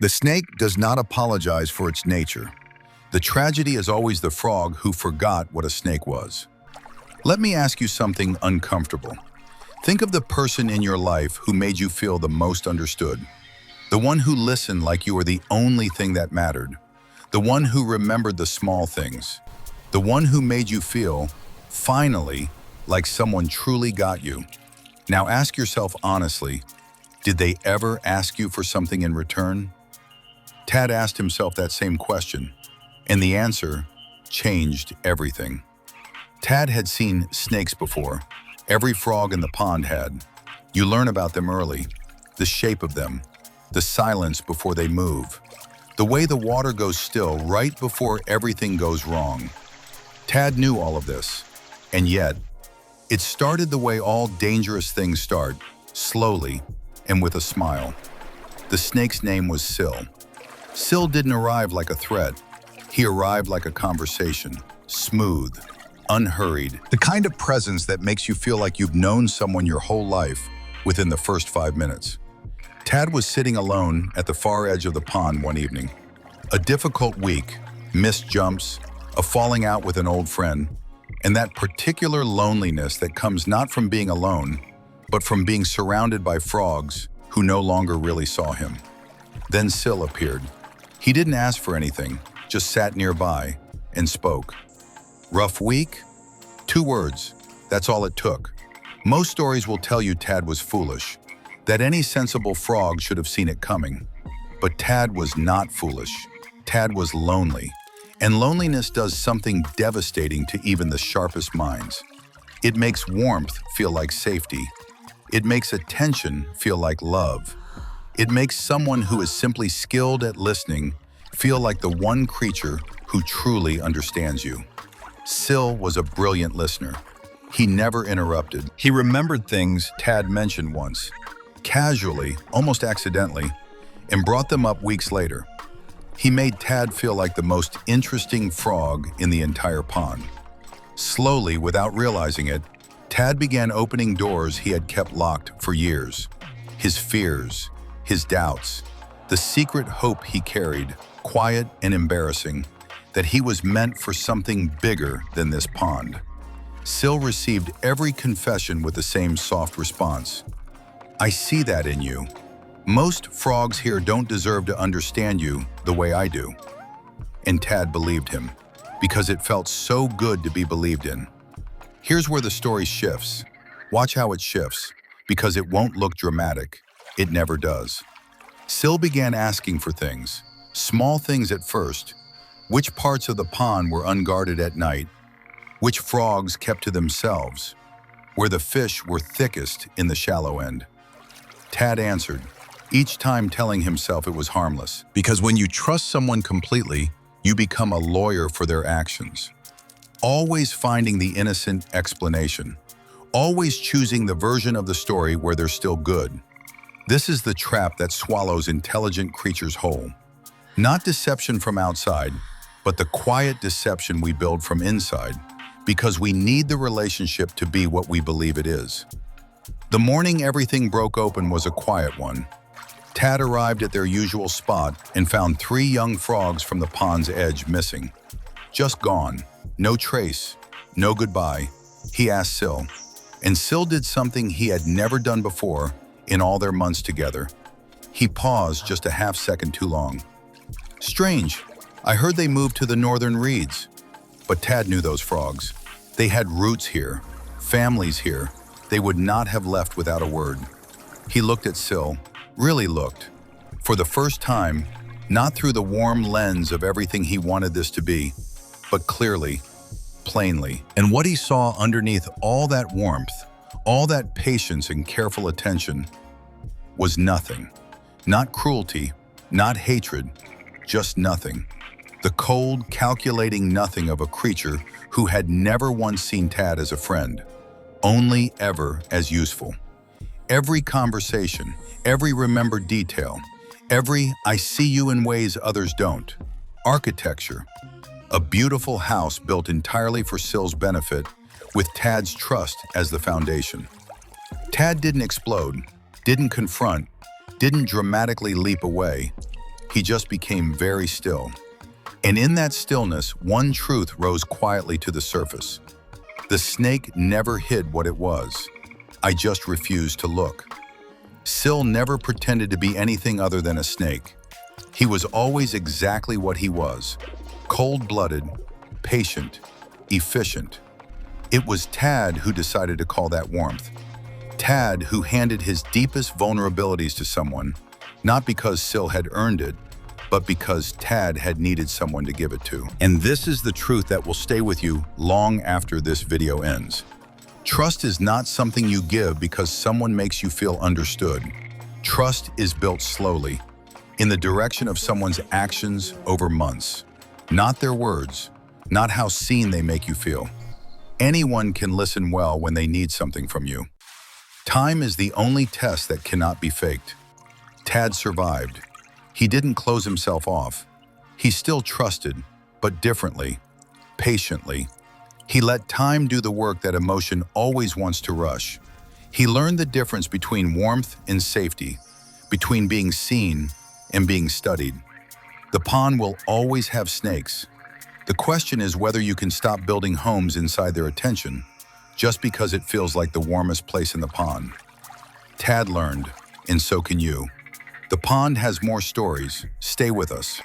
The snake does not apologize for its nature. The tragedy is always the frog who forgot what a snake was. Let me ask you something uncomfortable. Think of the person in your life who made you feel the most understood. The one who listened like you were the only thing that mattered. The one who remembered the small things. The one who made you feel, finally, like someone truly got you. Now ask yourself honestly, did they ever ask you for something in return? Tad asked himself that same question, and the answer changed everything. Tad had seen snakes before. Every frog in the pond had. You learn about them early, the shape of them, the silence before they move, the way the water goes still right before everything goes wrong. Tad knew all of this, and yet, it started the way all dangerous things start, slowly and with a smile. The snake's name was Syl. Syl didn't arrive like a threat. He arrived like a conversation, smooth, unhurried, the kind of presence that makes you feel like you've known someone your whole life within the first 5 minutes. Tad was sitting alone at the far edge of the pond one evening. A difficult week, missed jumps, a falling out with an old friend, and that particular loneliness that comes not from being alone, but from being surrounded by frogs who no longer really saw him. Then Syl appeared. He didn't ask for anything, just sat nearby and spoke. Rough week? 2 words. That's all it took. Most stories will tell you Tad was foolish, that any sensible frog should have seen it coming. But Tad was not foolish. Tad was lonely. And loneliness does something devastating to even the sharpest minds. It makes warmth feel like safety. It makes attention feel like love. It makes someone who is simply skilled at listening feel like the one creature who truly understands you. Syl was a brilliant listener. He never interrupted. He remembered things Tad mentioned once, casually, almost accidentally, and brought them up weeks later. He made Tad feel like the most interesting frog in the entire pond. Slowly, without realizing it, Tad began opening doors he had kept locked for years. His fears, his doubts, the secret hope he carried, quiet and embarrassing, that he was meant for something bigger than this pond. Syl received every confession with the same soft response. I see that in you. Most frogs here don't deserve to understand you the way I do. And Tad believed him, because it felt so good to be believed in. Here's where the story shifts. Watch how it shifts, because it won't look dramatic. It never does. Syl began asking for things, small things at first. Which parts of the pond were unguarded at night? Which frogs kept to themselves? Where the fish were thickest in the shallow end? Tad answered, each time telling himself it was harmless. Because when you trust someone completely, you become a lawyer for their actions. Always finding the innocent explanation. Always choosing the version of the story where they're still good. This is the trap that swallows intelligent creatures whole. Not deception from outside, but the quiet deception we build from inside, because we need the relationship to be what we believe it is. The morning everything broke open was a quiet one. Tad arrived at their usual spot and found 3 young frogs from the pond's edge missing. Just gone. No trace. No goodbye. He asked Syl. And Syl did something he had never done before in all their months together. He paused just a half second too long. Strange. I heard they moved to the northern reeds. But Tad knew those frogs. They had roots here, families here. They would not have left without a word. He looked at Syl. Really looked. For the first time, not through the warm lens of everything he wanted this to be, but clearly, plainly. And what he saw underneath all that warmth, all that patience and careful attention, was nothing. Not cruelty, not hatred, just nothing. The cold, calculating nothing of a creature who had never once seen Tad as a friend, only ever as useful. Every conversation, every remembered detail, every I see you in ways others don't. Architecture, a beautiful house built entirely for Syl's benefit, with Tad's trust as the foundation. Tad didn't explode, didn't confront, didn't dramatically leap away. He just became very still. And in that stillness, one truth rose quietly to the surface. The snake never hid what it was. I just refused to look. Sil never pretended to be anything other than a snake. He was always exactly what he was: cold-blooded, patient, efficient. It was Tad who decided to call that warmth. Tad who handed his deepest vulnerabilities to someone, not because Sil had earned it, but because Tad had needed someone to give it to. And this is the truth that will stay with you long after this video ends. Trust is not something you give because someone makes you feel understood. Trust is built slowly, in the direction of someone's actions over months. Not their words, not how seen they make you feel. Anyone can listen well when they need something from you. Time is the only test that cannot be faked. Tad survived. He didn't close himself off. He still trusted, but differently, patiently. He let time do the work that emotion always wants to rush. He learned the difference between warmth and safety, between being seen and being studied. The pond will always have snakes. The question is whether you can stop building homes inside their attention just because it feels like the warmest place in the pond. Tad learned, and so can you. The pond has more stories. Stay with us.